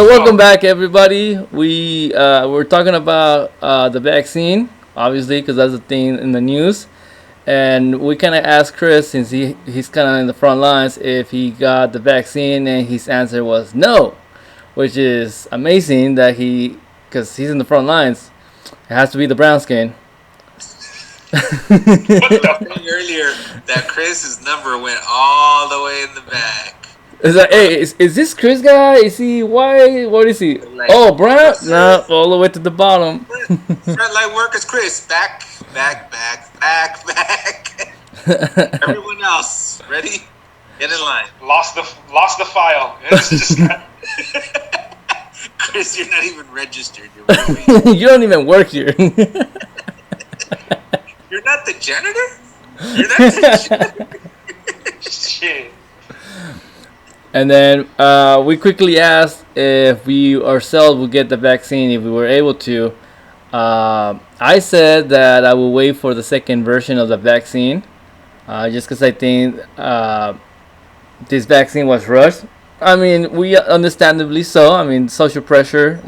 So welcome back, everybody. We're talking about the vaccine, obviously, because that's the thing in the news. And we kind of asked Chris, since he's kind of in the front lines, if he got the vaccine, and his answer was no, which is amazing that because he's in the front lines. It has to be the brown skin. What the saying earlier that Chris's number went all the way in the back. It's like, hey, is this Chris guy? Is he white? What is he? Like, Oh, brown? No, all the way to the bottom. Frontline workers, Chris, back. Everyone else, ready? Get in line. Lost the file. It's just Chris, you're not even registered. You don't even work here. You're not the janitor? You're not the janitor? shit. And then we quickly asked if we ourselves would get the vaccine if we were able to. I said that I will wait for the second version of the vaccine, just because I think this vaccine was rushed. I mean, we understandably so. I mean, social pressure.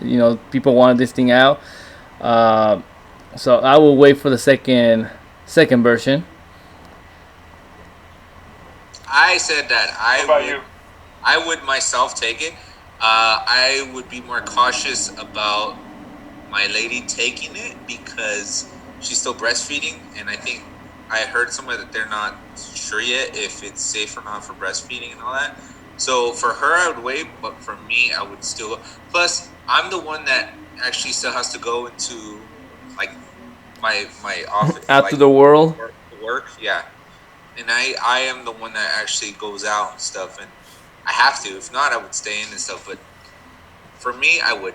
People wanted this thing out. So I will wait for the second version. I said that What about you? I would myself take it. I would be more cautious about my lady taking it because she's still breastfeeding, and I think I heard somewhere that they're not sure yet if it's safe or not for breastfeeding and all that. So for her, I would wait, but for me, I would still go. Plus, I'm the one that actually still has to go into like my office Out to the world. work, yeah. And I am the one that actually goes out and stuff, and I have to. If not, I would stay in and stuff. But for me, I would.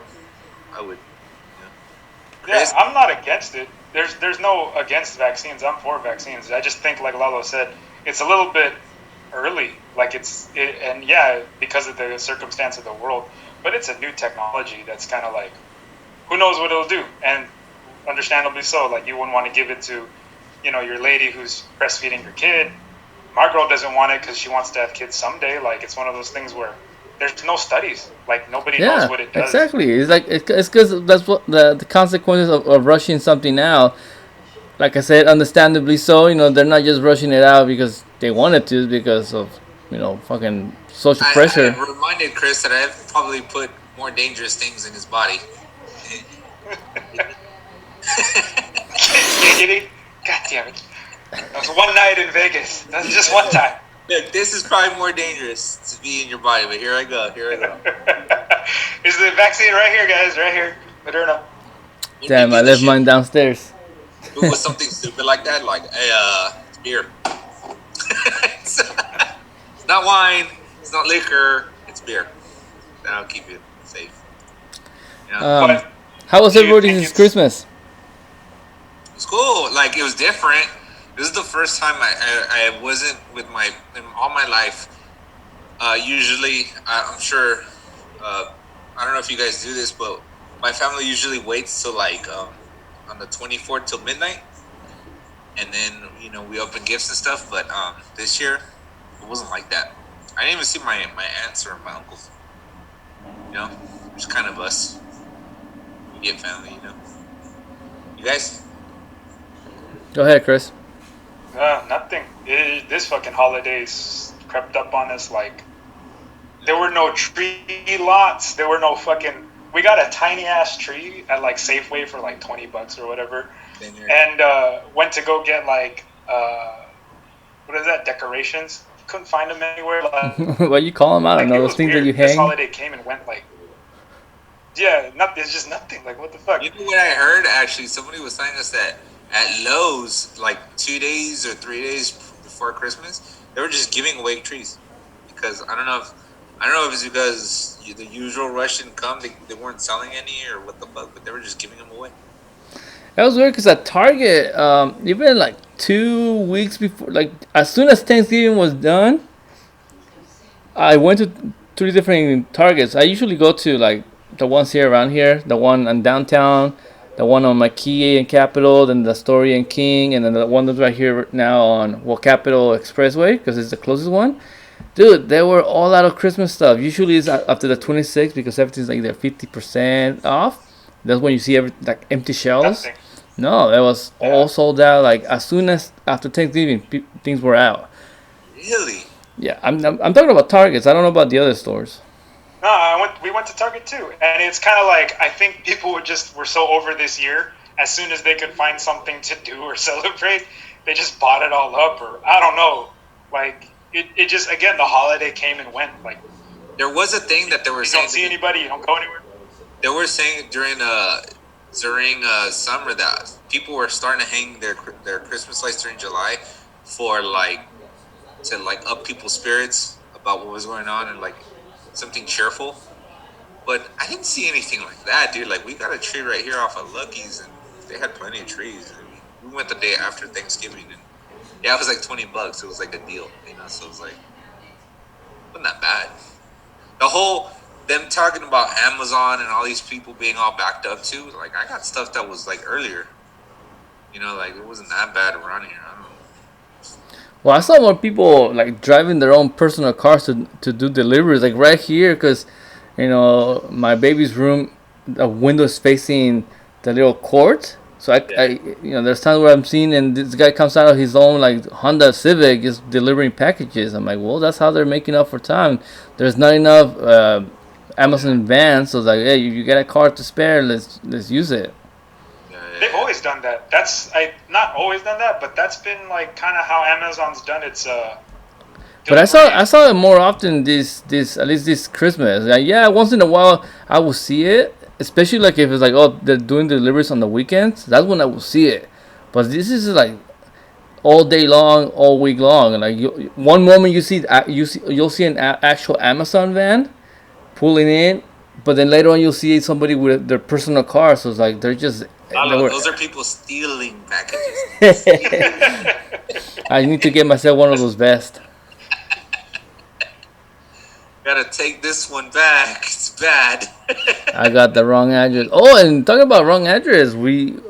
Yeah, I'm not against it. There's no against vaccines. I'm for vaccines. I just think, like Lalo said, it's a little bit early. Like and yeah, because of the circumstance of the world. But it's a new technology that's kind of like, who knows what it'll do? And understandably so. Like, you wouldn't want to give it to, your lady who's breastfeeding her kid. My girl doesn't want it because she wants to have kids someday. Like, it's one of those things where there's no studies. Like, nobody knows what it does. Exactly. It's like it's because that's what the consequences of rushing something out. Like I said, understandably so. They're not just rushing it out because they wanted to, because of fucking social pressure. I reminded Chris that I've probably put more dangerous things in his body. Giggity. God damn it. That was one night in Vegas. That's just one time. Look, this is probably more dangerous to be in your body, but here I go. Is the vaccine right here, guys? Right here. Moderna. Damn, I left mine downstairs. If it was something stupid like that, like, hey, it's beer. It's not wine. It's not liquor. It's beer. That'll keep you safe. How was everybody's Christmas? It's cool. Like, it was different. This is the first time I wasn't with in all my life. Usually, I'm sure, I don't know if you guys do this, but my family usually waits till like on the 24th till midnight. And then, we open gifts and stuff. But this year, it wasn't like that. I didn't even see my aunts or my uncles. It's kind of us. We get family, You guys? Go ahead, Chris. Nothing. This fucking holidays crept up on us like there were no tree lots. There were no fucking. We got a tiny ass tree at like Safeway for like $20 or whatever, and went to go get like what is that, decorations? Couldn't find them anywhere. Like, what you call them? I don't know. Those things weird. that you hang. This holiday came and went like. Yeah, it's just nothing. Like, what the fuck? You know what I heard? Actually, somebody was telling us that at Lowe's, like 2 days or 3 days before Christmas, they were just giving away trees. Because I don't know if it's because the usual rush didn't come, they weren't selling any or what the fuck, but they were just giving them away. That was weird because at Target, even like 2 weeks before, like as soon as Thanksgiving was done, I went to 3 different Targets. I usually go to like the ones here around here, the one in downtown, the one on McKee and Capitol, then the Story and King, and then the one that's right here now on Capitol Expressway because it's the closest one. Dude, they were all out of Christmas stuff. Usually it's after the 26th because everything's like they're 50% off. That's when you see every like empty shelves. Nothing. No, it was all Yeah. sold out. Like as soon as after Thanksgiving, things were out. Really? Yeah, I'm talking about Targets. I don't know about the other stores. No, we went to Target too, and it's kind of like I think people were so over this year. As soon as they could find something to do or celebrate, they just bought it all up, or I don't know. Like it just again the holiday came and went. Like There was a thing that they were you saying. don't see anybody, you don't go anywhere. They were saying during summer that people were starting to hang their Christmas lights during July for like to like up people's spirits about what was going on and like something cheerful. But I didn't see anything like that, dude. Like we got a tree right here off of Lucky's, and they had plenty of trees. I mean, we went the day after Thanksgiving, and yeah, it was like $20. It was like a deal, you know. So it was like wasn't that bad. The whole them talking about Amazon and all these people being all backed up too. Like I got stuff that was like earlier, you know, like it wasn't that bad around here. I don't know. Well, I saw more people like driving their own personal cars to do deliveries, like right here, because my baby's room, the window is facing the little court. So there's times where I'm seeing, and this guy comes out of his own like Honda Civic, is delivering packages. I'm like, well, that's how they're making up for time. There's not enough Amazon vans, so it's like, hey, you got a car to spare, let's use it. They've always done that. That's I not always done that, but that's been like kind of how Amazon's done its But I delivery. saw it more often this at least this Christmas. Yeah, once in a while I will see it, especially like if it's like, oh, they're doing deliveries on the weekends. That's when I will see it. But this is like all day long, all week long, and like one moment you'll see an actual Amazon van pulling in, but then later on you'll see somebody with their personal car. So it's like they Lalo, were. those are people stealing packages. I need to get myself one of those vests. Gotta take this one back. It's bad. I got the wrong address. Oh, and talking about wrong address, we You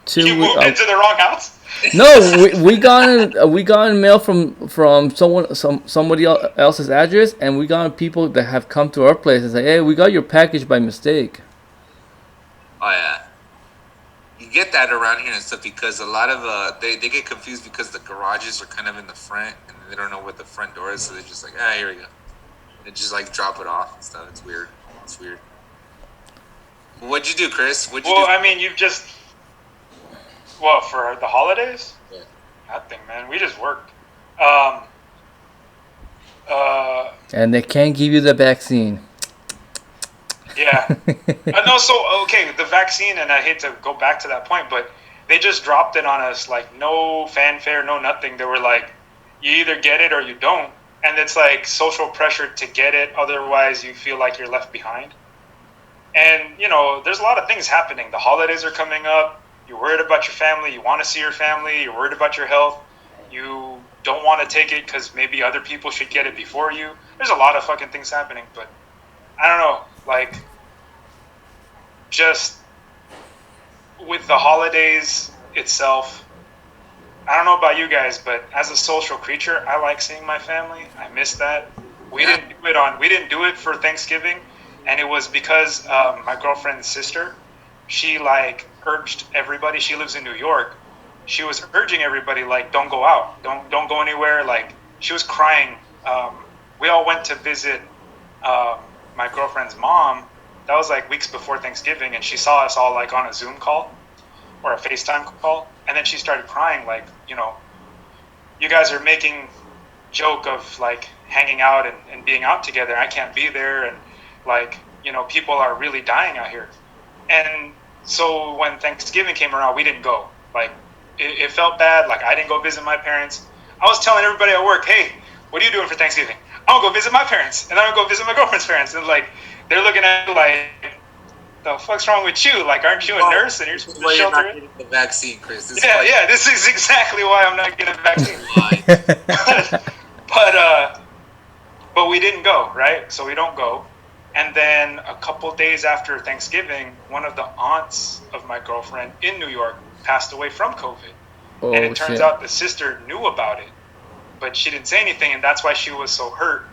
two moved into the wrong house. no, we got mail from somebody else's address, and we got people that have come to our place and say, hey, we got your package by mistake. Oh yeah, you get that around here and stuff because a lot of they get confused because the garages are kind of in the front and they don't know where the front door is, so they're just like, here we go. They just like drop it off and stuff. It's weird. It's weird. Well, what'd you do, Chris? What'd you Well, do? I mean, for the holidays, Yeah. nothing, man. We just worked. Um, And they can't give you the vaccine. yeah. No, so okay, the vaccine, and I hate to go back to that point, but they just dropped it on us like no fanfare, no nothing. They were like, you either get it or you don't, and it's like social pressure to get it, otherwise you feel like you're left behind. And there's a lot of things happening. The holidays are coming up. You're worried about your family. You want to see your family. You're worried about your health. You don't want to take it because maybe other people should get it before you. There's a lot of fucking things happening, but I don't know. Like, just with the holidays itself, I don't know about you guys, but as a social creature, I like seeing my family. I miss that. Yeah. We didn't do it for Thanksgiving, and it was because my girlfriend's sister, she like urged everybody. She lives in New York. She was urging everybody like, don't go out, don't go anywhere. Like she was crying. We all went to visit my girlfriend's mom. That was like weeks before Thanksgiving, and she saw us all like on a Zoom call or a FaceTime call, and then she started crying like, you guys are making joke of like hanging out and being out together. I can't be there, and like people are really dying out here. And so when Thanksgiving came around, we didn't go. Like it felt bad. Like I didn't go visit my parents. I was telling everybody at work, hey, what are you doing for Thanksgiving? I'm gonna go visit my parents, and I'm gonna go visit my girlfriend's parents. And like they're looking at me like, the fuck's wrong with you? Like, aren't you a nurse and you're This is supposed to why you're shelter not in? getting the vaccine, Chris. This Yeah, is yeah. This is exactly why I'm not getting a vaccine. why. But we didn't go, right? So we don't go. And then a couple days after Thanksgiving, one of the aunts of my girlfriend in New York passed away from COVID. And Oh it turns shit. out the sister knew about it, but she didn't say anything, and that's why she was so hurt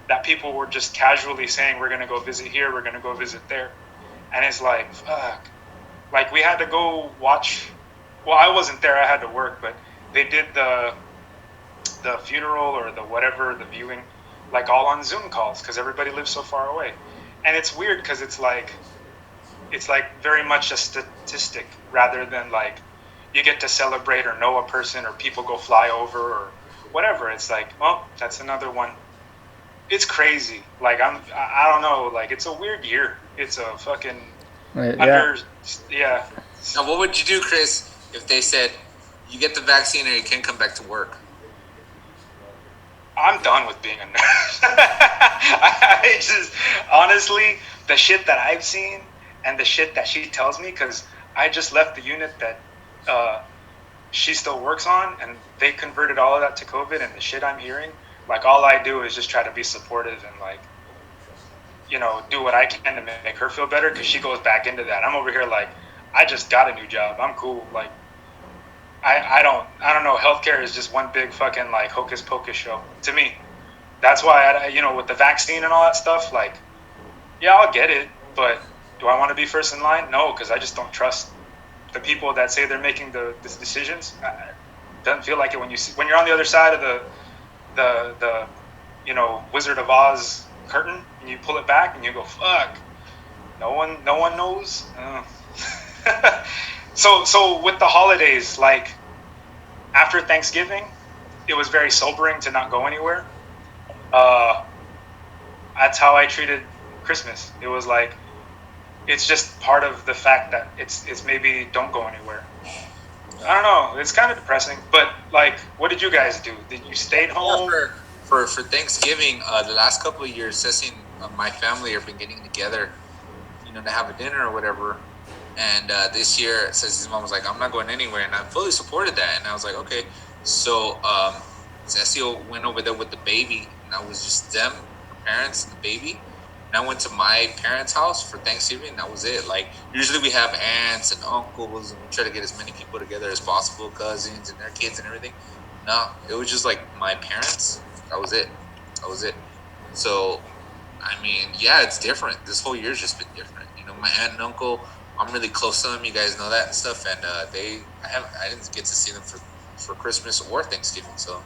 that people were just casually saying, we're going to go visit here, we're going to go visit there. And it's like, fuck. Like, we had to go watch. Well, I wasn't there, I had to work, but they did the funeral or the whatever, the viewing, like all on Zoom calls because everybody lives so far away. And it's weird because it's like very much a statistic rather than like you get to celebrate or know a person or people go fly over or whatever. It's like, well, that's another one. It's crazy. Like, I don't know. Like, it's a weird year. It's a fucking yeah. Now, what would you do, Chris, if they said you get the vaccine or you can't come back to work? I'm done with being a nurse. I just, honestly, the shit that I've seen and the shit that she tells me, because I just left the unit that she still works on, and they converted all of that to COVID, and the shit I'm hearing, like, all I do is just try to be supportive and, like, you know, do what I can to make her feel better, because she goes back into that. I'm over here like, I just got a new job. I'm cool. Like, I don't know. Healthcare is just one big fucking like hocus pocus show to me. That's why you know, with the vaccine and all that stuff, like, yeah, I'll get it, but do I want to be first in line? No, because I just don't trust the people that say they're making the decisions. It doesn't feel like it when you're on the other side of the you know, Wizard of Oz curtain and you pull it back and you go, fuck, no one knows. So with the holidays, like, after Thanksgiving, it was very sobering to not go anywhere. That's how I treated Christmas. It was like, it's just part of the fact that it's maybe don't go anywhere. I don't know. It's kind of depressing. But, like, what did you guys do? Did you stay home? For Thanksgiving, the last couple of years, Ceci and my family have been getting together, you know, to have a dinner or whatever. And this year, Ceci's mom was like, I'm not going anywhere. And I fully supported that. And I was like, okay. So Ceci went over there with the baby. And I was just them, her parents, and the baby. And I went to my parents' house for Thanksgiving. And that was it. Like, usually we have aunts and uncles. And we try to get as many people together as possible, cousins and their kids and everything. No, it was just like my parents. That was it. So, I mean, yeah, it's different. This whole year's just been different. You know, my aunt and uncle, I'm really close to them. You guys know that and stuff. And I didn't get to see them for Christmas or Thanksgiving. So,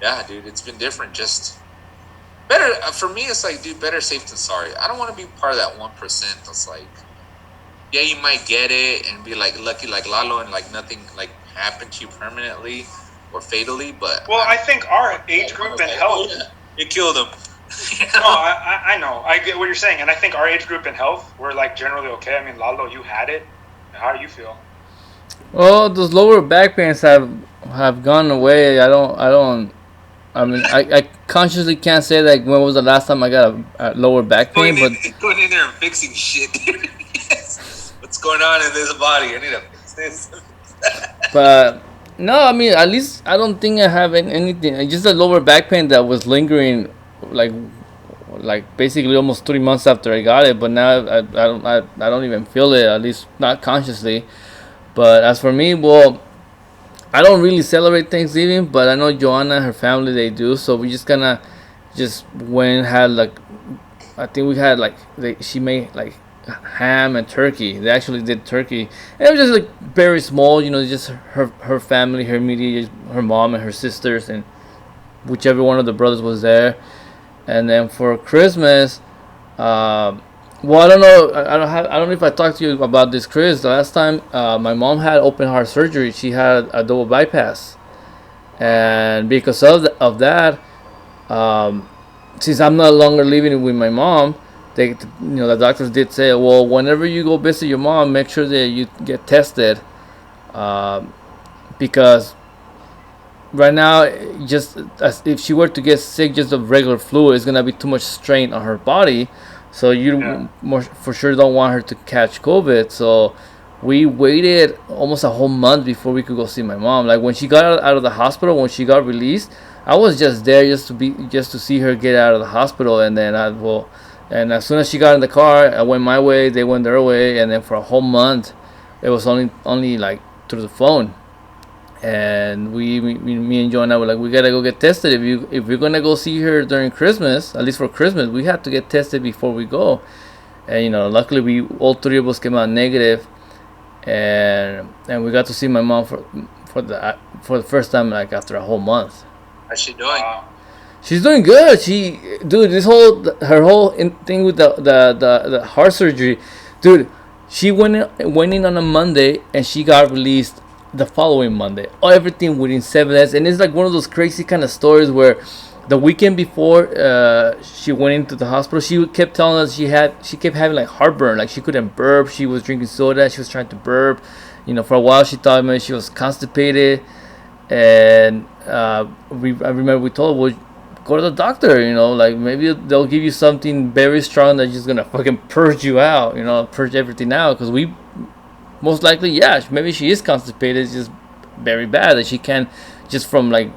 yeah, dude, it's been different. Just better for me. It's like, dude, better safe than sorry. I don't want to be part of that 1%. That's like, yeah, you might get it and be like lucky like Lalo and like nothing like happened to you permanently or fatally. But well, I think our age group and health, oh, yeah, it killed them. No, I know. I get what you're saying. And I think our age group and health, we're like generally okay. I mean, Lalo, you had it. How do you feel? Well, those lower back pains have gone away. I mean, I consciously can't say that when was the last time I got a lower back pain, but Going in there and fixing shit. Yes. What's going on in this body? I need to fix this. but no, I mean, at least I don't think I have anything. Just a lower back pain that was lingering, like basically almost 3 months after I got it. But now I don't even feel it, at least not consciously. But as for me, well, I don't really celebrate Thanksgiving, but I know Joanna and her family they do. So we just kind of just went and had like, I think we had like she made like ham and turkey. They actually did turkey, and it was just like very small, you know, just her family, her immediate, her mom and her sisters, and whichever one of the brothers was there. And then for Christmas, well, I don't know. I don't know if I talked to you about this, Chris. The last time my mom had open heart surgery, she had a double bypass, and because of that, since I'm no longer living with my mom, the doctors did say, well, whenever you go visit your mom, make sure that you get tested, because right now, just as if she were to get sick just of regular flu, it's gonna be too much strain on her body. So more for sure don't want her to catch COVID. So we waited almost a whole month before we could go see my mom. Like when she got out of the hospital, when she got released, I was just there just to see her get out of the hospital. And then and as soon as she got in the car, I went my way, they went their way, and then for a whole month, it was only like through the phone. And me and Joanna were like, we gotta go get tested. If we're gonna go see her during Christmas, at least for Christmas, we have to get tested before we go. And luckily we all three of us came out negative, and we got to see my mom for the first time like after a whole month. How's she doing? She's doing good. Dude, her whole thing with the heart surgery, dude. She went in on a Monday and she got released the following Monday. Everything within 7 days, and it's like one of those crazy kind of stories where the weekend before she went into the hospital, she kept telling us she kept having like heartburn, like she couldn't burp. She was drinking soda. She was trying to burp. For a while she thought maybe she was constipated, and I remember we told her, well, go to the doctor. Like maybe they'll give you something very strong that's just gonna fucking purge you out. Purge everything out, because we most likely, yeah, maybe she is constipated. It's just very bad that she can't, just from like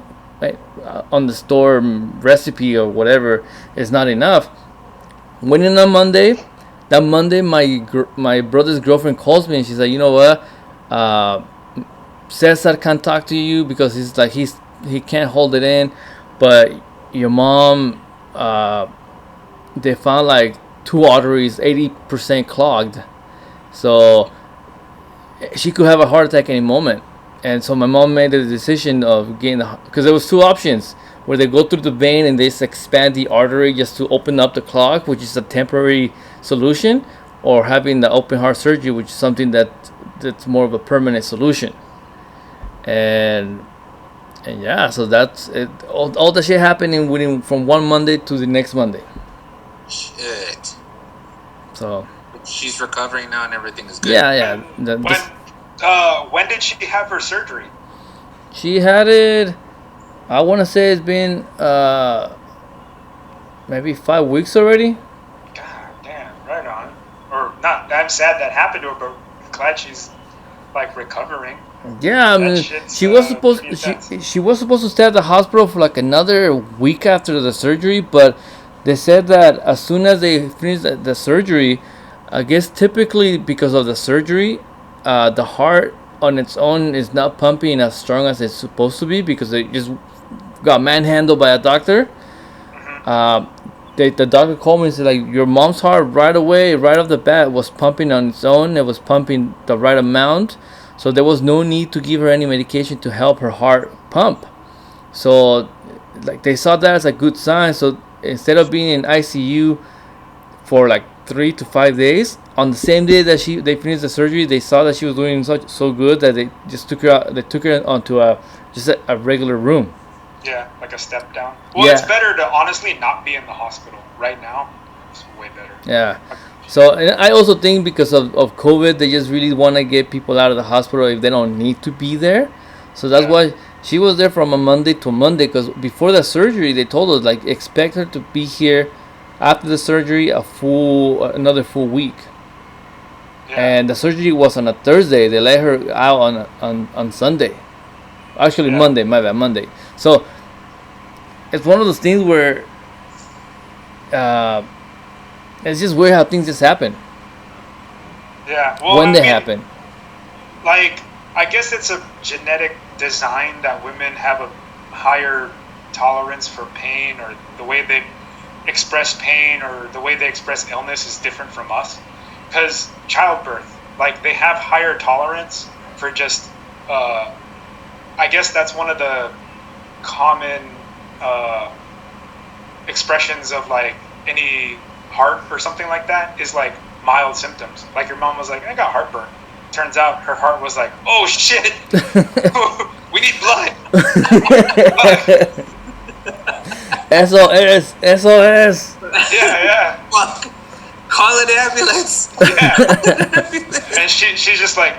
on the store recipe or whatever, is not enough. Went in on Monday. That Monday, my brother's girlfriend calls me and she's like, you know what, Cesar can't talk to you because he can't hold it in, but your mom, they found like two arteries 80% clogged, so she could have a heart attack any moment. And so my mom made the decision of getting because there was two options where they go through the vein and they just expand the artery just to open up the clog, which is a temporary solution, or having the open heart surgery, which is something that's more of a permanent solution. And yeah, so that's it. All that shit happening within from one Monday to the next Monday. Shit. So she's recovering now and everything is good. Yeah. When did she have her surgery? She had it, I want to say it's been maybe 5 weeks already. God damn, right on. Or not, I'm sad that happened to her, but I'm glad she's like recovering. Yeah, I mean, she was supposed to stay at the hospital for like another week after the surgery, but they said that as soon as they finished the surgery, I guess typically because of the surgery, the heart on its own is not pumping as strong as it's supposed to be because they just got manhandled by a doctor. The doctor called me and said, like, your mom's heart right away, right off the bat, was pumping on its own. It was pumping the right amount. So there was no need to give her any medication to help her heart pump. So like they saw that as a good sign. So instead of being in ICU for like 3 to 5 days, on the same day that they finished the surgery, they saw that she was doing so good that they just took her out. They took her onto a regular room. Yeah, like a step down. Well, It's better to honestly not be in the hospital right now. It's way better. Yeah. So, and I also think because of COVID, they just really want to get people out of the hospital if they don't need to be there. So that's why she was there from a Monday to Monday, because before the surgery, they told us, like, expect her to be here after the surgery another full week. Yeah. And the surgery was on a Thursday. They let her out on Sunday. Actually, Monday, my bad, Monday. So it's one of those things where it's just weird how things just happen. Yeah. Well, when they happen. Like, I guess it's a genetic design that women have a higher tolerance for pain, or the way they express pain or the way they express illness is different from us. Because childbirth, like, they have higher tolerance for just, I guess that's one of the common expressions of, like, any heart or something like that is, like, mild symptoms. Like, your mom was like, I got heartburn. Turns out her heart was like, oh shit, we need blood. SOS. Yeah. Fuck. Call an ambulance. Yeah. And she's just like,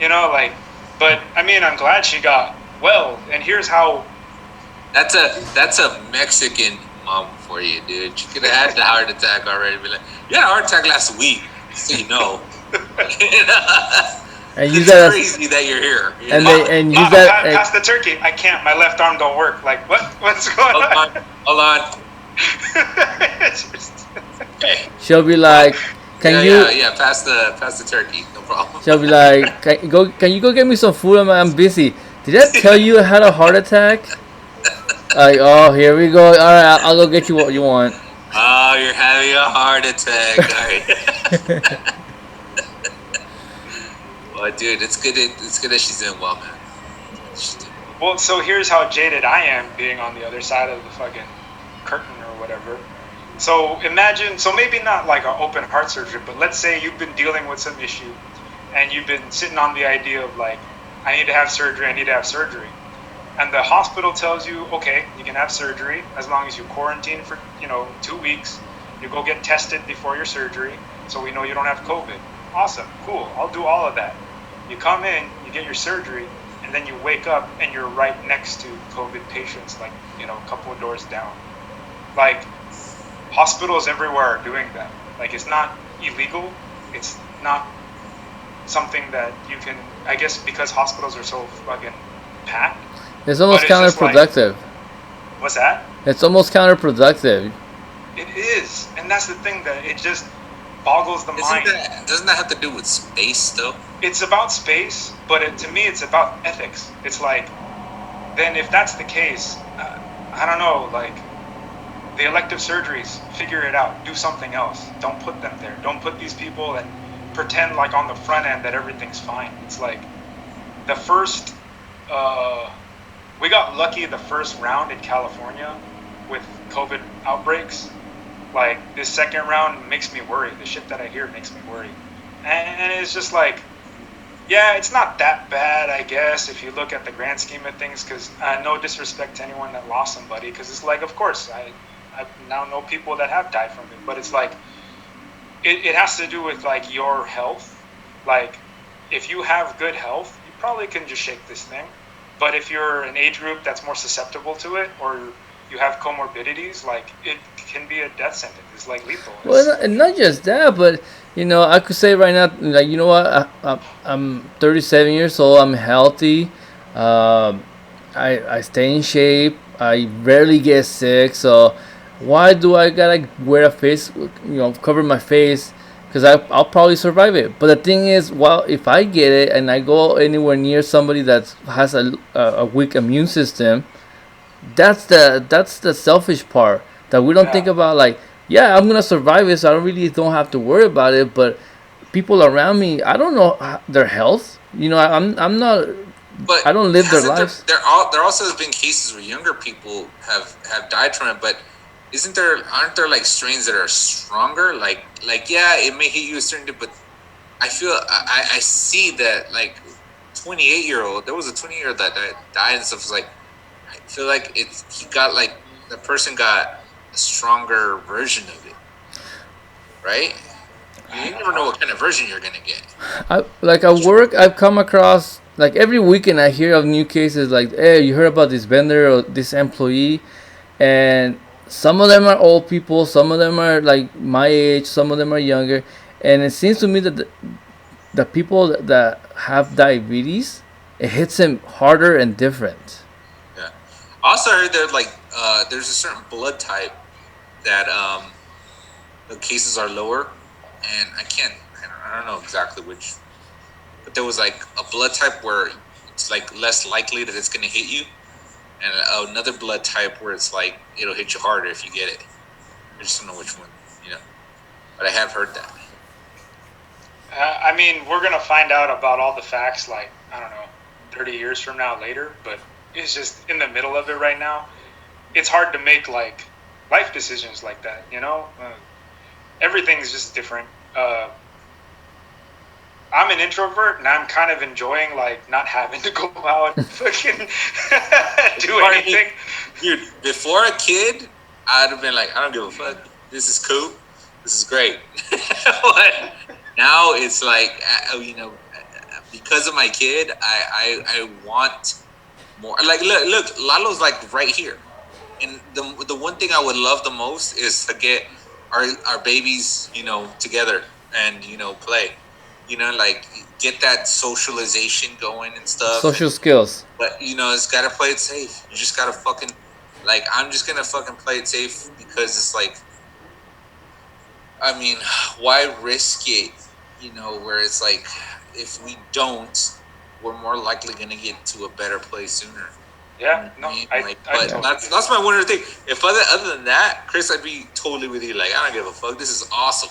like, but I mean, I'm glad she got well. And here's how. That's a Mexican mom for you, dude. She could have had the heart attack already. Be like, you had a heart attack last week, so you know. And it's crazy that you're here. And use that. Pass the turkey. I can't. My left arm don't work. Like, what? What's going on? Hold on. She'll be like, "Can you?" Pass the turkey. No problem. She'll be like, "Can you go get me some food? I'm busy. Did I tell you I had a heart attack? Like, oh, here we go. All right, I'll go get you what you want. Oh, you're having a heart attack. All right. Well, dude, it's good. It's good that she's doing well, man. It's good that she's doing well. Well, so here's how jaded I am being on the other side of the fucking curtain or whatever. So imagine, so maybe not like an open heart surgery, but let's say you've been dealing with some issue and you've been sitting on the idea of like, I need to have surgery, I need to have surgery. And the hospital tells you, okay, you can have surgery as long as you quarantine for, 2 weeks. You go get tested before your surgery so we know you don't have COVID. Awesome, cool, I'll do all of that. You come in, you get your surgery, and then you wake up and you're right next to COVID patients, like, a couple of doors down. Like, hospitals everywhere are doing that. Like, it's not illegal. It's not something that you can, I guess, because hospitals are so fucking packed. It's But almost it's just like, counterproductive. what's that? It's almost counterproductive. It is. And that's the thing that it just boggles the mind. Doesn't that have to do with space though? It's about space, but to me, it's about ethics. It's like, then if that's the case, I don't know, like, the elective surgeries, figure it out. Do something else. Don't put them there. Don't put these people and pretend like on the front end that everything's fine. It's like the first, we got lucky the first round in California with COVID outbreaks. Like, this second round makes me worry. The shit that I hear makes me worry. And it's just like, yeah, it's not that bad, I guess, if you look at the grand scheme of things, because no disrespect to anyone that lost somebody, because it's like, of course, I now know people that have died from it, but it's like, it has to do with, like, your health. Like, if you have good health, you probably can just shake this thing. But if you're an age group that's more susceptible to it, or you have comorbidities, like, it can be a death sentence. It's like lethal. Well, and not just that, but I could say right now, like, you know what, I'm 37 years old. I'm healthy. Um I stay in shape. I rarely get sick. So why do I gotta wear a face? Cover my face because I'll probably survive it. But the thing is, well, if I get it and I go anywhere near somebody that has a weak immune system, that's the selfish part that we don't think Yeah. about. Like, yeah, I'm gonna survive it, so I really don't have to worry about it. But people around me, I don't know their health. I'm not. But I don't live their hasn't lives. there also has been cases where younger people have died from it, but aren't there like strains that are stronger? Like yeah, it may hit you a certain, but I feel I see that like 28-year-old. There was a 20-year-old that died and stuff. It's like I feel like he got like the person got a stronger version of it, right? You never know what kind of version you're gonna get. Like at work, I've come across, like, every weekend I hear of new cases. Like, hey, you heard about this vendor or this employee, and some of them are old people, some of them are like my age, some of them are younger, and it seems to me that the people that have diabetes, it hits them harder and different. Yeah. Also, I heard that like there's a certain blood type that the cases are lower, and I don't know exactly which, but there was like a blood type where it's like less likely that it's gonna hit you, and another blood type where it's like it'll hit you harder if you get it. I just don't know which one, you know. But I have heard that. I mean, we're gonna find out about all the facts, like, I don't know, 30 years from now later. But it's just in the middle of it right now. It's hard to make like life decisions like that. Everything's just different. I'm an introvert, and I'm kind of enjoying like not having to go out and fucking do anything. Dude, before a kid, I'd have been like, I don't give a fuck. This is cool. This is great. But now it's like, because of my kid, I want more. Like, look, Lalo's like right here, and the one thing I would love the most is to get our babies, together and play. Like get that socialization going and stuff. Social skills. But it's gotta play it safe. You just gotta fucking like I'm just gonna fucking play it safe because it's like I mean, why risk it, where it's like if we don't we're more likely gonna get to a better place sooner. You know Yeah, what I no, mean? I Like, I but totally that's get that's my one other thing. If other than that, Chris, I'd be totally with you. Like, I don't give a fuck. This is awesome.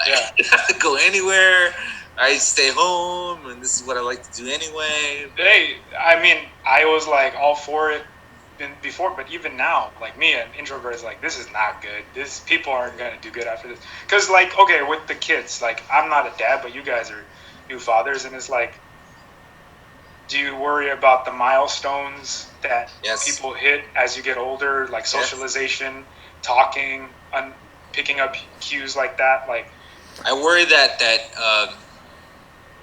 Like, Yeah. I don't have to go anywhere. I stay home, and this is what I like to do anyway. But Hey, I mean, I was like all for it before, but even now, like me, an introvert is like, this is not good. This people aren't gonna do good after this. Cause like, okay, with the kids, like I'm not a dad, but you guys are new fathers, and it's like, do you worry about the milestones that yes, people hit as you get older, like yes. socialization, talking, picking up cues like that? Like, I worry that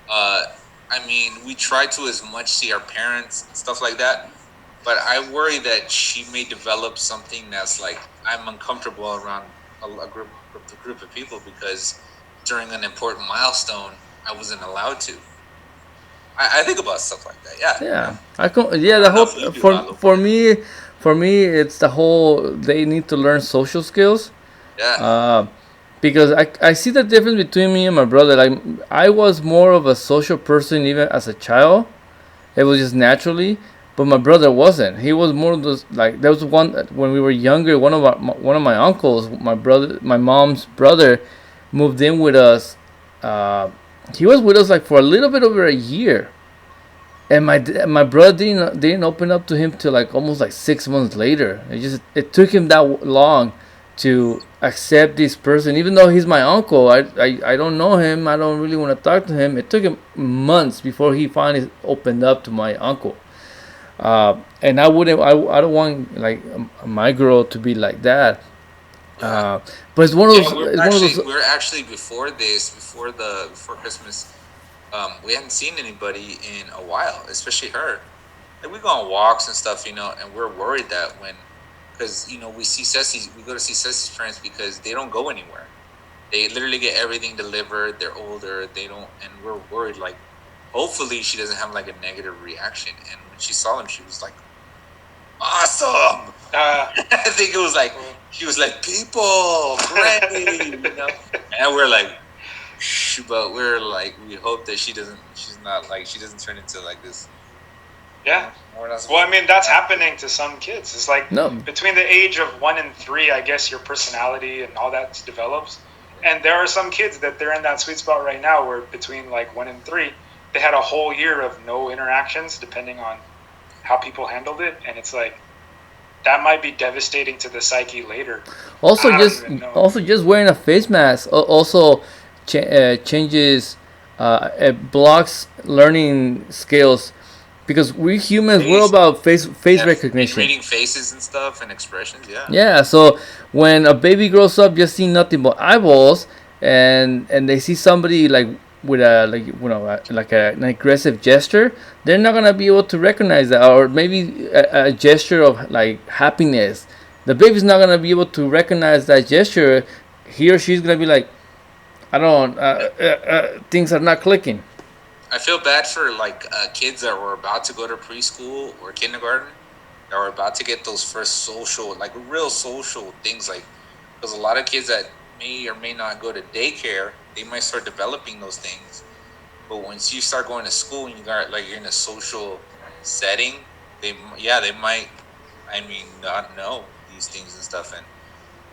uh, I mean, we try to as much see our parents and stuff like that, but I worry that she may develop something that's like I'm uncomfortable around a group of people because during an important milestone I wasn't allowed to. I think about stuff like that. Yeah, yeah. Yeah, yeah, I the don't know whole if you do, for Lalo, for but me, for me, it's the whole they need to learn social skills. yeah, Uh, because I see the difference between me and my brother. Like I was more of a social person even as a child. It was just naturally, but my brother wasn't. He was more of those like there was one when we were younger. One of my uncles, my mom's brother, moved in with us. Uh, he was with us like for a little bit over a year, and my brother didn't open up to him till like almost like 6 months later. It took him that long to accept this person, even though he's my uncle. I don't know him. I don't really want to talk to him. It took him months before he finally opened up to my uncle. And I wouldn't. I don't want like my girl to be like that. yeah, But it's one of yeah. those. We're It's one of actually those. we're actually before this, before Christmas, we hadn't seen anybody in a while, especially her. Like we go on walks and stuff, and we're worried that because we go to see Ceci's parents because they don't go anywhere. They literally get everything delivered. They're older. They don't, and we're worried. Like, hopefully, she doesn't have like a negative reaction. And when she saw them, she was like, "Awesome!" I think it was like she was like, "People, great," And we're like, "Shh," but we're like, we hope that she doesn't. She's not like she doesn't turn into like this. yeah. We're not Well, supposed I to mean, that's happening to some kids. It's like No. between the age of 1 and 3, I guess your personality and all that develops. And there are some kids that they're in that sweet spot right now where between like 1 and 3, they had a whole year of no interactions, depending on how people handled it. And it's like, that might be devastating to the psyche later. Also, I don't just even know. also just wearing a face mask also changes, it blocks learning skills because we humans we're face. about face Yeah, recognition. reading faces and stuff and expressions. Yeah. Yeah, so when a baby grows up just seeing nothing but eyeballs, and they see somebody like with a like like an aggressive gesture, they're not gonna be able to recognize that, or maybe a gesture of like happiness. The baby's not gonna be able to recognize that gesture. He or she's gonna be like, I don't, things are not clicking. I feel bad for like kids that were about to go to preschool or kindergarten that were about to get those first social, like real social things, like because a lot of kids that may or may not go to daycare, they might start developing those things. But once you start going to school and you got like you're in a social setting, they might, I mean, not know these things and stuff. And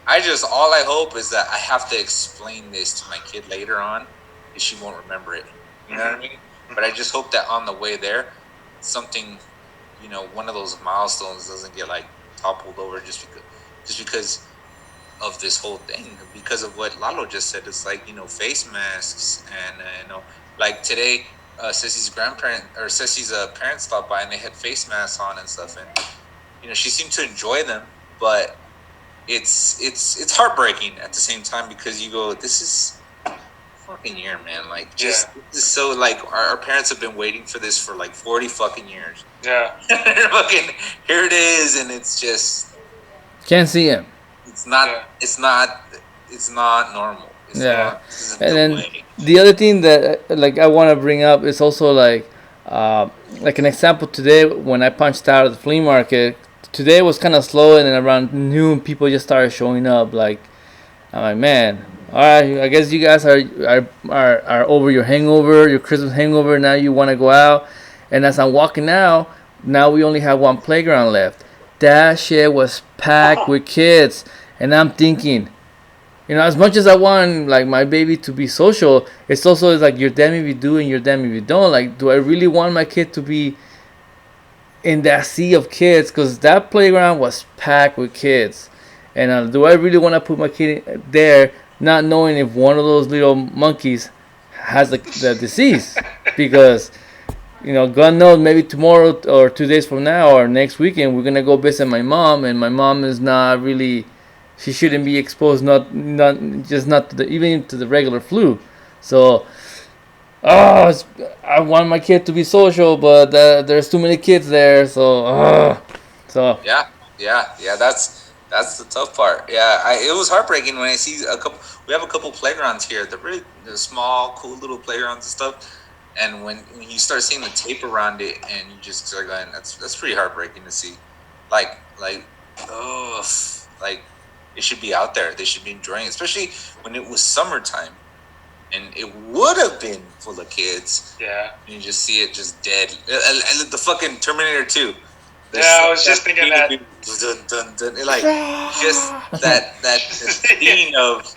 all I hope is that I have to explain this to my kid later on, because she won't remember it. You know what I Mhm. mean? But I just hope that on the way there, something, one of those milestones doesn't get like toppled over just because of this whole thing, because of what Lalo just said. It's like face masks, and like today, Sissy's grandparent or Sissy's parents stopped by and they had face masks on and stuff, and she seemed to enjoy them, but it's heartbreaking at the same time because you go, this is fucking year, man. Like, Yeah. just this is so like our parents have been waiting for this for like 40 fucking years. Yeah. Fucking here it is, and it's just Can't see him. it's not Yeah. it's not it's not normal. It's Yeah, not. This isn't and the then way. the other thing that like I want to bring up is also like an example today when I punched out at the flea market. Today was kind of slow, and then around noon people just started showing up. Like I'm like, man, all right, I guess you guys are over your hangover, your Christmas hangover. Now you want to go out, And as I'm walking out, now we only have one playground left. That shit was packed with kids, and I'm thinking, as much as I want like my baby to be social, it's also like you're damn if you do and you're damn if you don't. Like, do I really want my kid to be in that sea of kids? Because that playground was packed with kids, and do I really want to put my kid there, not knowing if one of those little monkeys has the disease? Because God knows, maybe tomorrow or 2 days from now or next weekend, we're gonna go visit my mom, and my mom is not really, she shouldn't be exposed, not to even to the regular flu. So, oh, I want my kid to be social, but there's too many kids there. So Yeah, yeah. That's the tough part. Yeah, it was heartbreaking when I see a couple. We have a couple playgrounds here. They're small, cool little playgrounds and stuff. And when you start seeing the tape around it, and you just start going, that's pretty heartbreaking to see. Like, oh, like it should be out there. They should be enjoying it, especially when it was summertime and it would have been full of kids. Yeah. And you just see it just dead. And the fucking Terminator 2. Yeah, I was just thinking that. Dun, dun, dun, like just that scene of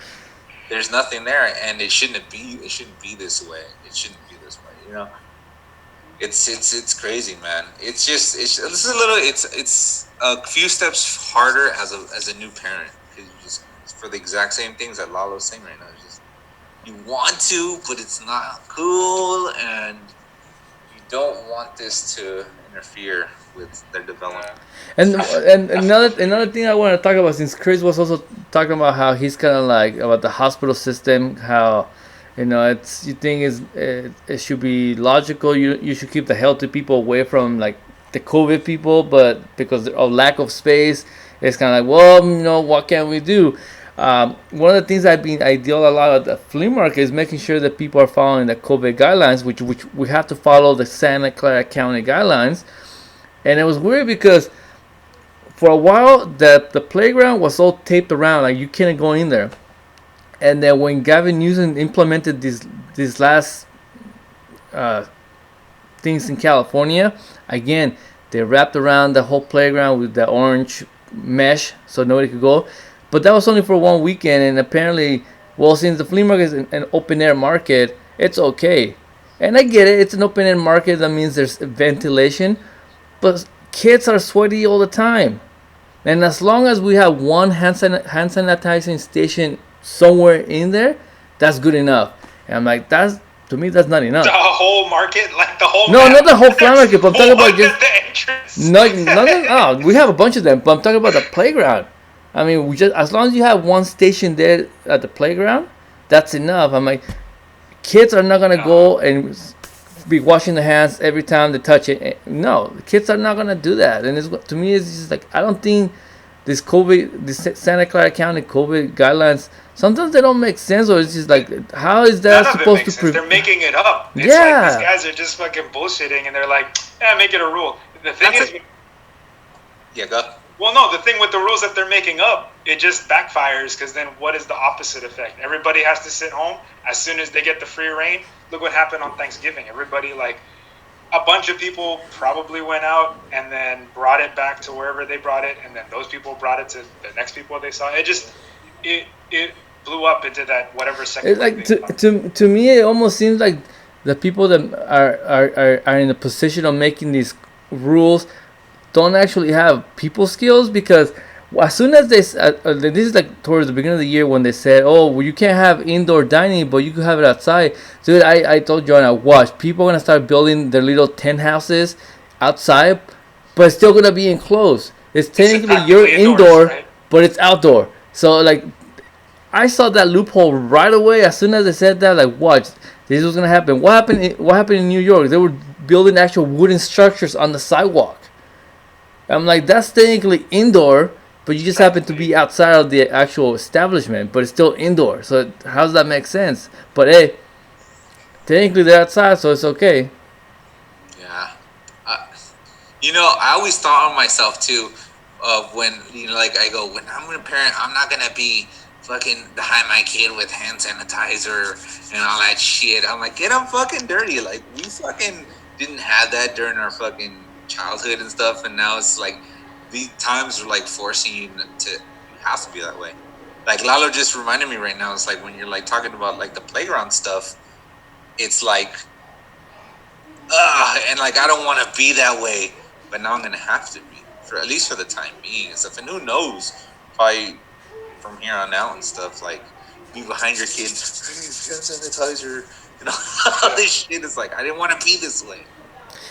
there's nothing there, and it shouldn't be. It shouldn't be this way. It shouldn't be this way. It's crazy, man. It's a little. It's a few steps harder as a new parent, because you just, for the exact same things that Lalo's saying right now. It's just, you want to, but it's not cool, and you don't want this to interfere with their development. and another thing I want to talk about, since Chris was also talking about how he's kind of like about the hospital system, how it's, you think it should be logical, you should keep the healthy people away from like the COVID people, but because of lack of space, it's kind of like, well, what can we do? One of the things I deal a lot at the flea market is making sure that people are following the COVID guidelines, which we have to follow the Santa Clara County guidelines. And it was weird because for a while the playground was all taped around, like you couldn't go in there. And then when Gavin Newsom implemented these last uh, things in California, again they wrapped around the whole playground with the orange mesh so nobody could go. But that was only for one weekend, and apparently, well, since the flea market is an open air market, it's okay. And I get it; it's an open air market. That means there's ventilation, but kids are sweaty all the time. And as long as we have one hand sanitizing station somewhere in there, that's good enough. And I'm like, that's, to me, that's not enough. The whole market, like the whole. No, map. not the whole flower market, but I'm talking about just the entrance. no. We have a bunch of them, but I'm talking about the playground. I mean, we just, as long as you have one station there at the playground, that's enough. I'm like, kids are not gonna go and be washing their hands every time they touch it. No, the kids are not gonna do that. And to me, it's just like, I don't think this Santa Clara County COVID guidelines, sometimes they don't make sense, or it's just like, how is that None of it supposed makes to? sense. They're making it up. It's Yeah. like these guys are just fucking bullshitting, and they're like, make it a rule. The thing That's is, Yeah, go. well, no, the thing with the rules that they're making up, it just backfires, because then what is the opposite effect? Everybody has to sit home as soon as they get the free reign. Look what happened on Thanksgiving. Everybody, like, a bunch of people probably went out and then brought it back to wherever they brought it, and then those people brought it to the next people they saw. It blew up into that whatever second. It's like, to me, it almost seems like the people that are in the position of making these rules don't actually have people skills, because as soon as this is like towards the beginning of the year when they said, oh, well, you can't have indoor dining, but you can have it outside. Dude, I told John, I watched people are gonna start building their little tent houses outside, but it's still gonna be enclosed. It's technically you're indoor, right? But it's outdoor. So like, I saw that loophole right away as soon as they said that. Like, watch, this was gonna happen. What happened in New York? They were building actual wooden structures on the sidewalk. I'm like, that's technically indoor, but you just happen to be outside of the actual establishment, but it's still indoor. So how does that make sense? But hey, technically they're outside, so it's okay. Yeah. I always thought of myself too, of when, like I go, when I'm a parent, I'm not going to be fucking behind my kid with hand sanitizer and all that shit. I'm like, get them fucking dirty. Like, we fucking didn't have that during our fucking childhood and stuff, and now it's like these times are like forcing you to you have to be that way. Like Lalo just reminded me right now. It's like when you're like talking about like the playground stuff. It's like and like I don't want to be that way, but now I'm gonna have to be for at least for the time being and stuff. And who knows, probably from here on out and stuff. Like be behind your kids, hand sanitizer, you know, all this shit. It's like I didn't want to be this way,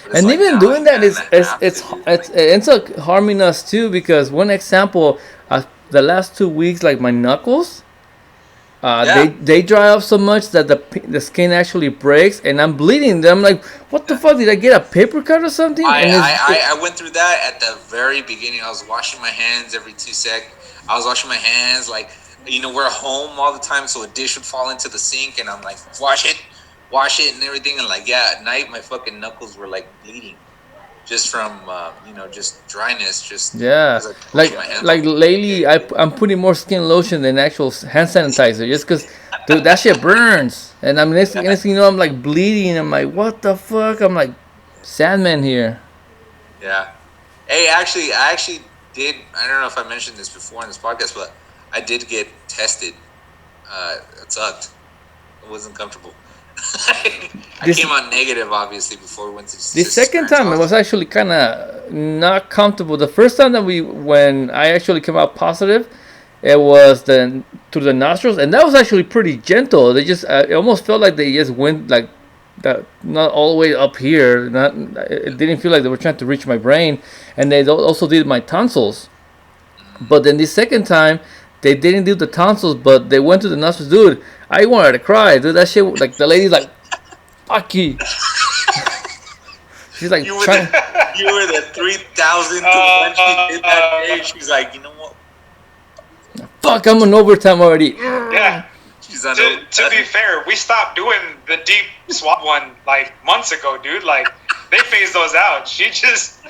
but it's And like even now doing you that kind is of have to, dude. it's Like it ends up harming us too, because one example, the last 2 weeks, like my knuckles, yeah, they dry up so much that the skin actually breaks, and I'm bleeding. I'm like, what the yeah. fuck? Did I get a paper cut or something? I, And I, it's I I went through that at the very beginning. I was washing my hands every 2 sec. I was washing my hands like we're home all the time, so a dish would fall into the sink, and I'm like, wash it, and everything, and like yeah, at night my fucking knuckles were like bleeding just from just dryness, just yeah, because I was washing my hands all like day. lately I'm putting more skin lotion than actual hand sanitizer, just because, dude, that shit burns. And I'm next thing you know, I'm like bleeding. I'm like, what the fuck? I'm like, Sandman here. Yeah. Hey, actually, I actually did. I don't know if I mentioned this before in this podcast, but I did get tested. It sucked. It wasn't comfortable. I This came out negative, obviously, before we went the to his second parents' time I was house. actually kind of not comfortable. The first time that when I actually came out positive, it was then through the nostrils, and that was actually pretty gentle. They just it almost felt like they just went like that, not all the way up here. Not it didn't feel like they were trying to reach my brain, and they also did my tonsils. Mm. But then the second time, they didn't do the tonsils, but they went to the nostrils. Dude, I wanted to cry. Dude, that shit, like the lady's like, "Fuck you." She's like You were the trying. you were the 3,000 to one she did that day. She's like, you know what? Fuck, I'm on overtime already. Yeah. She's on To be fair, we stopped doing the deep swab one like months ago, dude. Like they phased those out. She just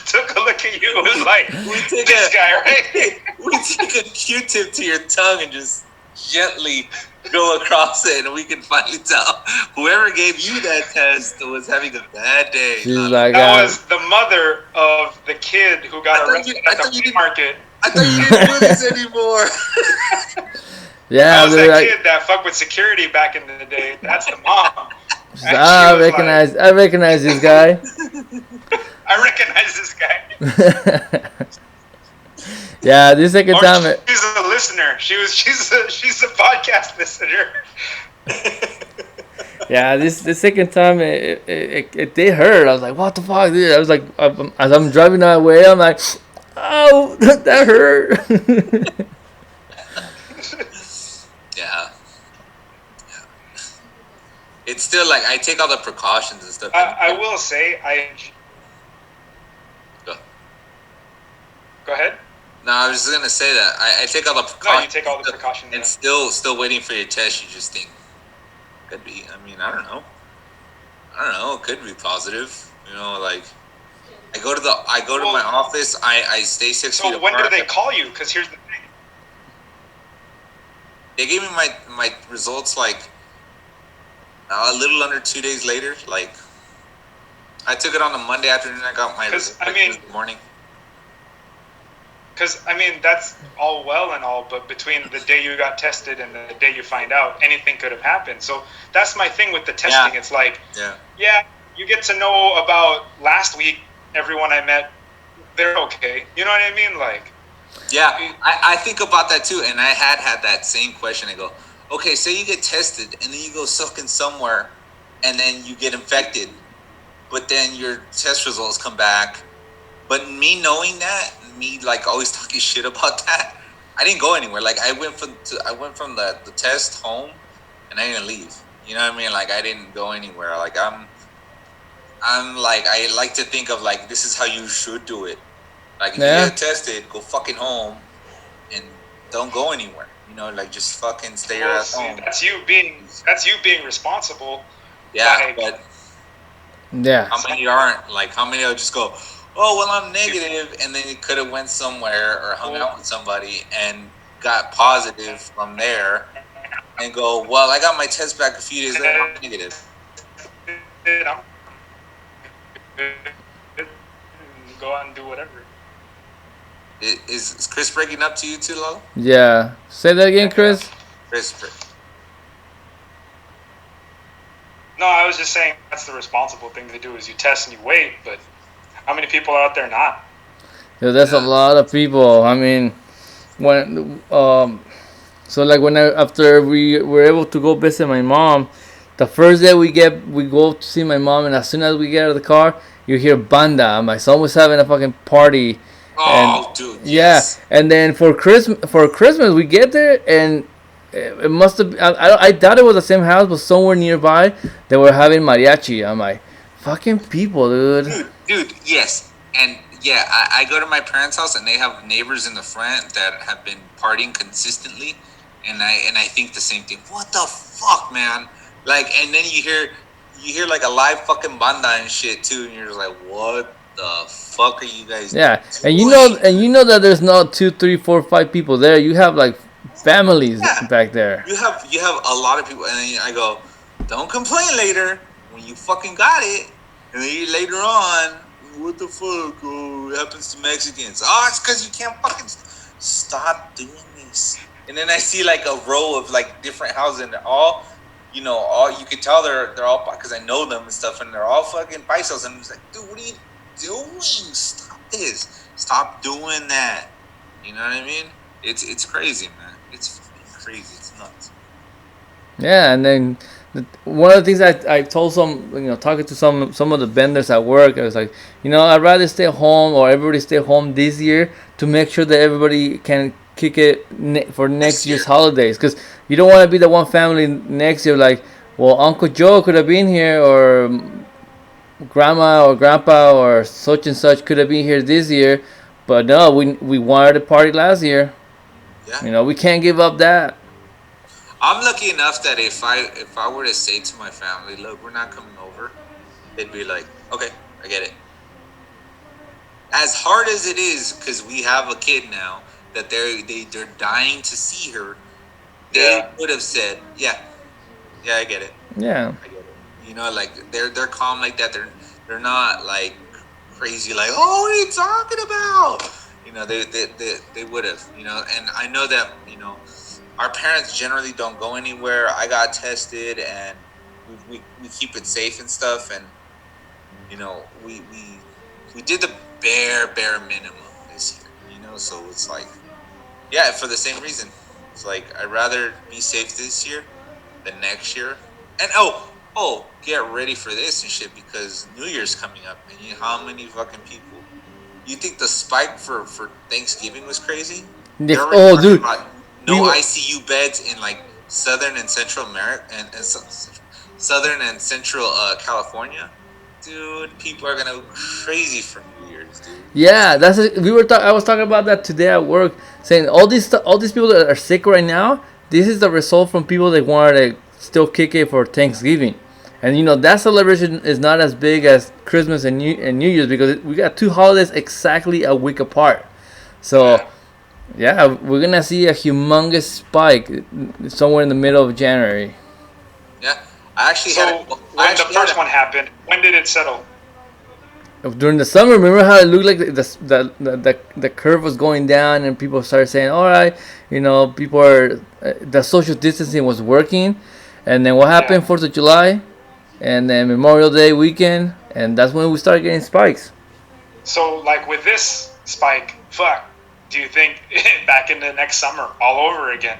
took a look at you and was like, we take this a guy, right? we take a Q-tip to your tongue and just gently go across it, and we can finally tell whoever gave you that test was having a bad day. She's Lalo. like, That was the mother of the kid who got arrested I at the thought you flea didn't. market. I thought you didn't do this anymore. That yeah, was dude, that kid that fucked with security back in the day. That's the mom. she's like, And she was like, I recognize this guy. I recognize this guy. Yeah, this second Or time, she's a listener. She's a podcast listener. yeah, this second time it did hurt. I was like, what the fuck, dude? I was like, as I'm driving that way, I'm like, oh, that hurt. Yeah, yeah. It's still like I take all the precautions and stuff. I will say Go. Go ahead. No, I was just gonna say that I take all the No, precautions. you take all the precautions. And still waiting for your test. You just think could be. I mean, I don't know. I don't know. It could be positive. Like I go to my office. I stay 6 feet So when apart. do they call you? Because here's the thing. They gave me my results like a little under 2 days later. Like I took it on a Monday afternoon. I got my results Tuesday morning. Because that's all well and all, but between the day you got tested and the day you find out, anything could have happened. So that's my thing with the testing. Yeah. It's like, Yeah. you get to know about last week. Everyone I met, they're okay. You know what I mean? Like, Yeah, I think about that too, and I had that same question. I go, okay, say you get tested, and then you go sucking somewhere, and then you get infected, but then your test results come back. But me knowing that, me like always talking shit about that, I didn't go anywhere. Like I went from the test home, and I didn't leave. You know what I mean? Like I didn't go anywhere. Like I'm like I like to think of like this is how you should do it. Like if you Yeah. get tested, go fucking home and don't go anywhere. Like just fucking stay your ass home. that's you being responsible. Yeah, like- but Yeah. how many aren't? Like how many will just go, oh well, I'm negative, and then you could have went somewhere or hung out with somebody and got positive from there, and go, well, I got my test back a few days later, I'm negative. and go out and do whatever. Is Chris breaking up to you too, Lalo? Yeah. Say that again, Yeah. Chris. Chris, No, I was just saying that's the responsible thing to do is you test and you wait, but how many people are out there not? Yeah, that's a yeah, lot of people. I mean, when so like when after we were able to go visit my mom, the first day we go to see my mom, and as soon as we get out of the car, you hear banda. My son was having a fucking party, and oh, dude, yeah, yes. and then for Christmas we get there, and it must have. I doubt it was the same house, but somewhere nearby they were having mariachi. I'm like, fucking people, dude. Dude, yes. And yeah, I go to my parents' house and they have neighbors in the front that have been partying consistently, and I think the same thing. What the fuck, man? Like, and then you hear like a live fucking banda and shit too, and you're just like, what the fuck are you guys Yeah, doing? and you know that there's not two, three, four, five people there. You have like families Yeah, back there. you have a lot of people, and then I go, don't complain later when you fucking got it, and then later on, what the fuck? Oh, it happens to Mexicans. Oh, it's because you can't fucking stop doing this. And then I see like a row of like different houses, and they're all, all you can tell they're all because I know them and stuff, and they're all fucking paisos, and I'm just like, dude, what are you doing? Stop this! Stop doing that. You know what I mean? It's crazy, man. It's fucking crazy. It's nuts. Yeah, and then one of the things I told talking to some of the vendors at work, I was like, I'd rather stay home or everybody stay home this year to make sure that everybody can kick it for next Next year's year, holidays, because you don't want to be the one family next year like, well, Uncle Joe could have been here, or grandma or grandpa or such and such could have been here this year, but no, we wanted to party last year. yeah. We can't give up that. I'm lucky enough that if I were to say to my family, look, we're not coming over, they'd be like, okay, I get it. As hard as it is, because we have a kid now that they're dying to see her, they Yeah. would have said, yeah, yeah, I get it. Yeah. I get it. Like they're calm like that. They're not like crazy. Like, oh, what are you talking about? They would have. And I know that our parents generally don't go anywhere. I got tested, and we keep it safe and stuff. And we did the bare minimum this year. So it's like, yeah, for the same reason. It's like I'd rather be safe this year than next year. And get ready for this and shit because New Year's coming up, and how many fucking people? You think the spike for Thanksgiving was crazy? They're Yes. already Oh, talking dude, about we no were. ICU beds in like Southern and Central America and Southern and Central California. Dude, people are gonna go crazy for New Year's, dude. Yeah, that's it. I was talking about that today at work, saying all these people that are sick right now. This is the result from people that wanted to still kick it for Thanksgiving, and that celebration is not as big as Christmas and New Year's, because we got two holidays exactly a week apart. So Yeah. yeah, we're gonna see a humongous spike somewhere in the middle of January. Yeah, I actually had So a, I when the actually had first a, one happened, when did it settle? During the summer, remember how it looked like the curve was going down, and people started saying, all right, people are the social distancing was working. And then what Yeah. happened? 4th of July, and then Memorial Day weekend, and that's when we started getting spikes. So like with this spike, fuck, do you think back into next summer all over again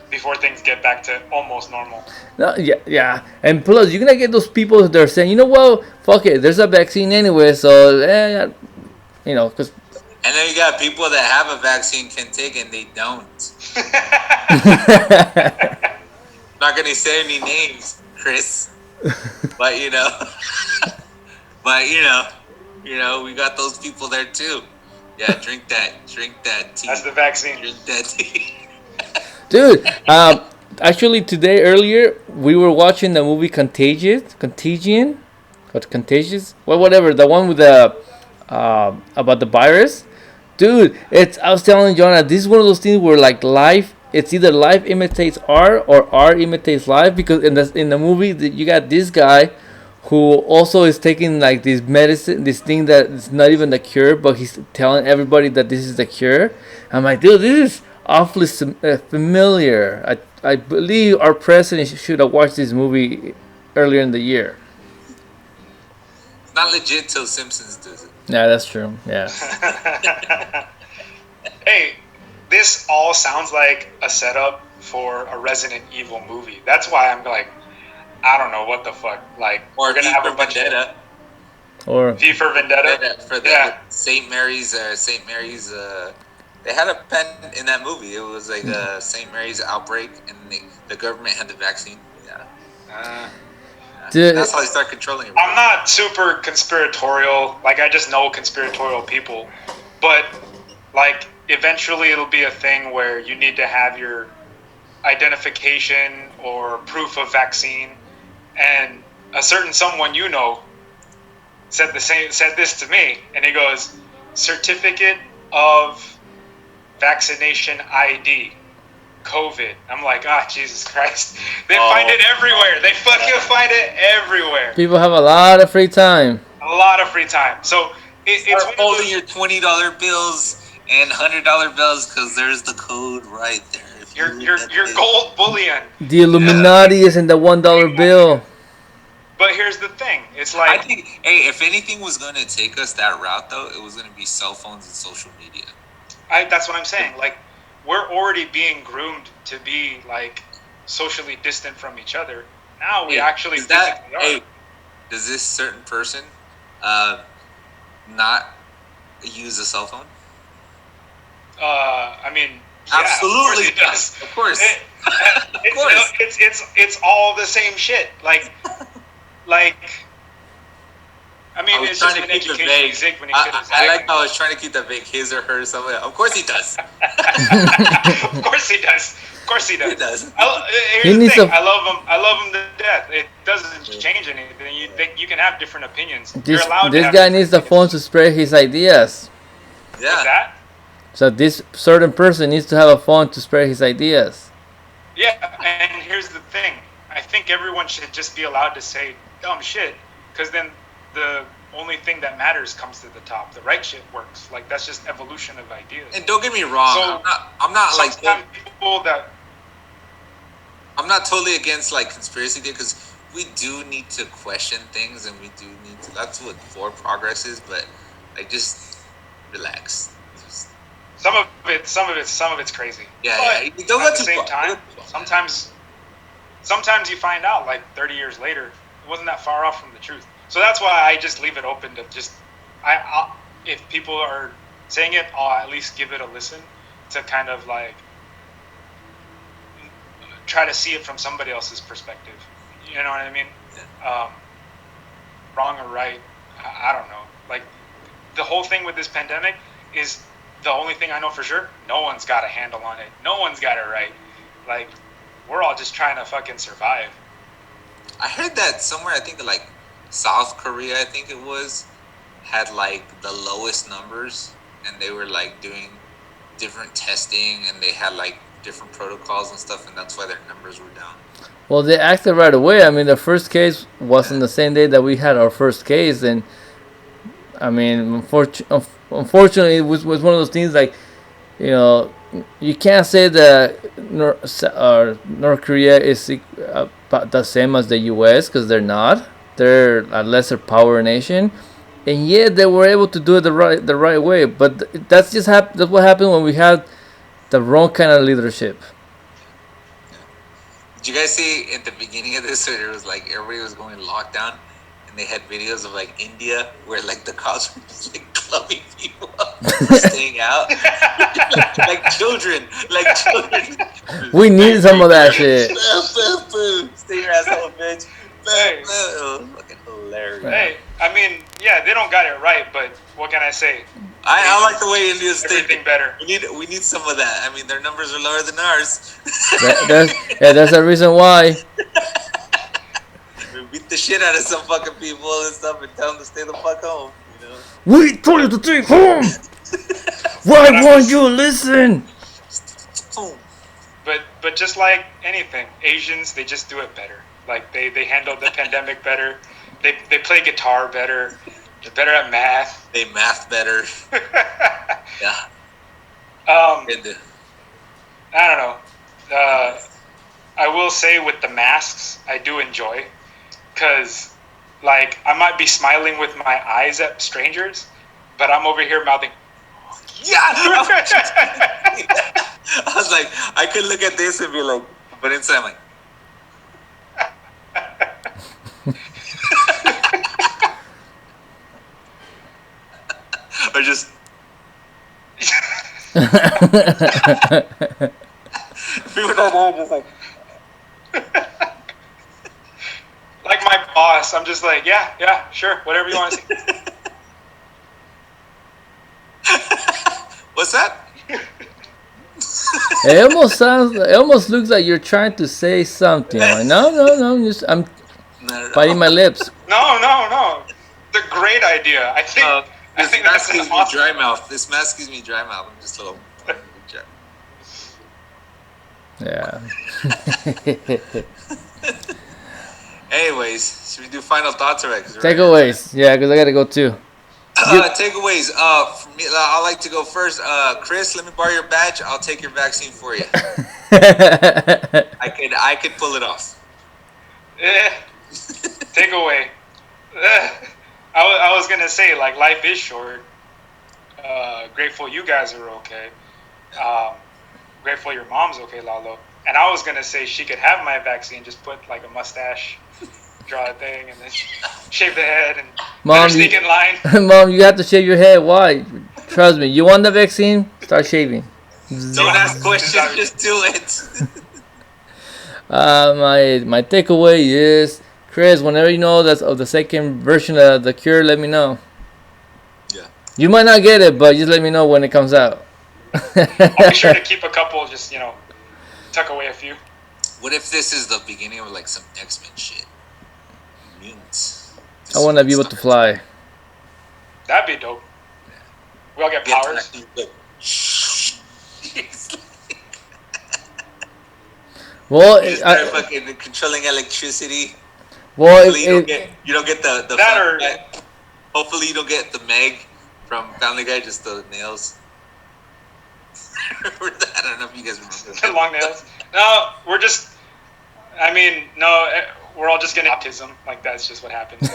before things get back to almost normal? No, yeah, yeah, and plus you're gonna get those people that are saying, what, fuck it, there's a vaccine anyway, so because and then you got people that have a vaccine can take and they don't. Not gonna say any names, Chris, but but we got those people there too. Yeah, drink that tea, That's the vaccine. drink that tea. dude, actually today earlier we were watching the movie Contagion, what Contagious, well, whatever, the one with the about the virus. Dude, I was telling Jonah, this is one of those things where like life, it's either life imitates art or art imitates life, because in the movie you got this guy who also is taking like this medicine, this thing that is not even the cure, but he's telling everybody that this is the cure. I'm like, dude, this is awfully familiar. I believe our president should have watched this movie earlier in the year. It's not legit till Simpsons does it. Yeah, that's true. Yeah. Hey, this all sounds like a setup for a Resident Evil movie. That's why I'm like, I don't know what the fuck. Like, Or we're gonna have a bunch Vendetta. Or of V for Vendetta. For the Yeah. St. Mary's. They had a pen in that movie. It was like a St. Mary's outbreak, and the government had the vaccine. Yeah. Dude, That's how they start controlling everything. I'm not super conspiratorial. Like, I just know conspiratorial people. But, like, eventually it'll be a thing where you need to have your identification or proof of vaccine. And a certain someone you know said this to me, and he goes, certificate of vaccination ID, COVID. I'm like, Jesus Christ. They find it everywhere. They fucking find it everywhere. people have a lot of free time. A lot of free time. So it's Start folding your $20 bills and $100 bills because there's the code right there. If your gold bullion. The Illuminati is in the $1 bill. But here's the thing. It's I like, think, hey, if anything was going to take us that route, though, it was going to be cell phones and social media. that's what I'm saying. Like, we're already being groomed to be like socially distant from each other. Now we actually physically are. Hey, does this certain person not use a cell phone? I mean, Absolutely, yeah, of course it does. Of course. Of course. It's all the same shit. Like, I mean, it's just an education zig when he said I like how I was trying to keep that vague, his or her, something. Of course he does. Of course he does. Of course he does. He does. Here's the thing. I love him to death. It doesn't change anything. You can have different opinions. This guy needs the phone to spread his ideas. Yeah. What's that? So this certain person needs to have a phone to spread his ideas. Yeah, and here's the thing. I think everyone should just be allowed to say dumb shit, because then the only thing that matters comes to the top. The right shit works. Like, that's just evolution of ideas. And don't get me wrong. So, I'm not like people that. I'm not totally against like conspiracy theory, because we do need to question things, and we do need to. That's what forward progress is. But like, just relax. Some of it's crazy. Yeah, but yeah. Don't at go the too same far. time, sometimes you find out like 30 years later, it wasn't that far off from the truth. So that's why I just leave it open to just, if people are saying it, I'll at least give it a listen to kind of like try to see it from somebody else's perspective. You know what I mean? Wrong or right, I don't know. Like, the whole thing with this pandemic is the only thing I know for sure. No one's got a handle on it. No one's got it right. Like, we're all just trying to fucking survive. I heard that somewhere. I think like South Korea, I think it was, had like the lowest numbers, and they were like doing different testing, and they had like different protocols and stuff, and that's why their numbers were down. Well, they acted right away. I mean, the first case wasn't the same day that we had our first case, and I mean, unfortunately, it was one of those things like, you know, you can't say that North Korea is about the same as the U.S. because they're not. They're a lesser power nation, and yet they were able to do it the right way. But that's that's what happened when we had the wrong kind of leadership. Did you guys see at the beginning of this where it was like everybody was going lockdown, and they had videos of like India where like the cops were just like clubbing people up for staying out, like children. We need some of that shit. Stay your ass home, bitch. Hey. Fucking hilarious. Hey, I mean, yeah, they don't got it right, but what can I say? I like the way India's Everything thinking. better. We need some of that. I mean, their numbers are lower than ours. That's the reason why. We beat the shit out of some fucking people and stuff, and tell them to stay the fuck home. You know. We told you to stay home. Why won't you listen? But just like anything, Asians, they just do it better. Like, they handled the pandemic better. They play guitar better. They're better at math. They math better. Yeah. I don't know. I will say with the masks, I do enjoy, because like I might be smiling with my eyes at strangers, but I'm over here mouthing. Yeah. I was like, I could look at this and be like, but inside I'm like. Or just. People don't know, just like. Like my boss, I'm just like, yeah, sure, whatever you want to say. What's that? It almost looks like you're trying to say something. I'm like, no, I'm biting my lips. No. It's a great idea. I think This that's mask an gives me awesome. dry mouth. This mask gives me dry mouth. I'm just a little. Yeah. Anyways, should we do final thoughts or Takeaways. Yeah, because I gotta go too. Takeaways. For me, I like to go first. Chris, let me borrow your badge. I'll take your vaccine for you. I could pull it off. Take away. I was gonna say, like, life is short. Grateful you guys are okay. Grateful your mom's okay, Lalo. And I was gonna say she could have my vaccine, just put like a mustache, draw a thing, and then shave the head and let her sneak in line. Mom, you have to shave your head. Why? Trust me. You want the vaccine? Start shaving. Don't ask questions. Just do it. My takeaway is, Chris, whenever you know that's of the second version of the cure, let me know. Yeah. You might not get it, but just let me know when it comes out. I'll be sure to keep a couple, just, tuck away a few. What if this is the beginning of like some X-Men shit? Mutants. I want to be able to fly. That'd be dope. We all get powers. Well, you just start fucking controlling electricity. Well, hopefully you don't get the that or hopefully you don't get the Meg from Family Guy, just the nails. I don't know if you guys remember the long nails. No, we're all just getting autism. Like, that's just what happens.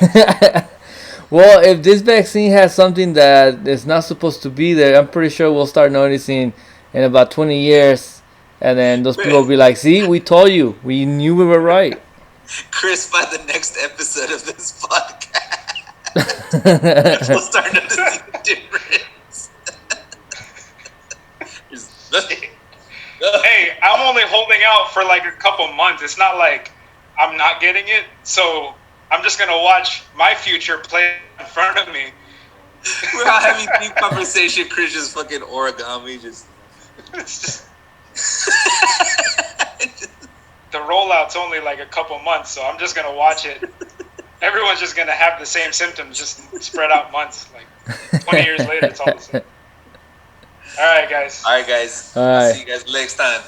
Well, if this vaccine has something that is not supposed to be there, I'm pretty sure we'll start noticing in about 20 years. And then those people will be like, see, we told you. We knew we were right. Chris, by the next episode of this podcast, we'll start noticing the difference. Hey, I'm only holding out for like a couple months. It's not like I'm not getting it. So I'm just going to watch my future play in front of me. We're all having deep conversation. Chris just fucking origami. The rollout's only like a couple months, so I'm just going to watch it. Everyone's just going to have the same symptoms, just spread out months. Like 20 years later, it's all the same. All right, guys. All right. All right. See you guys next time.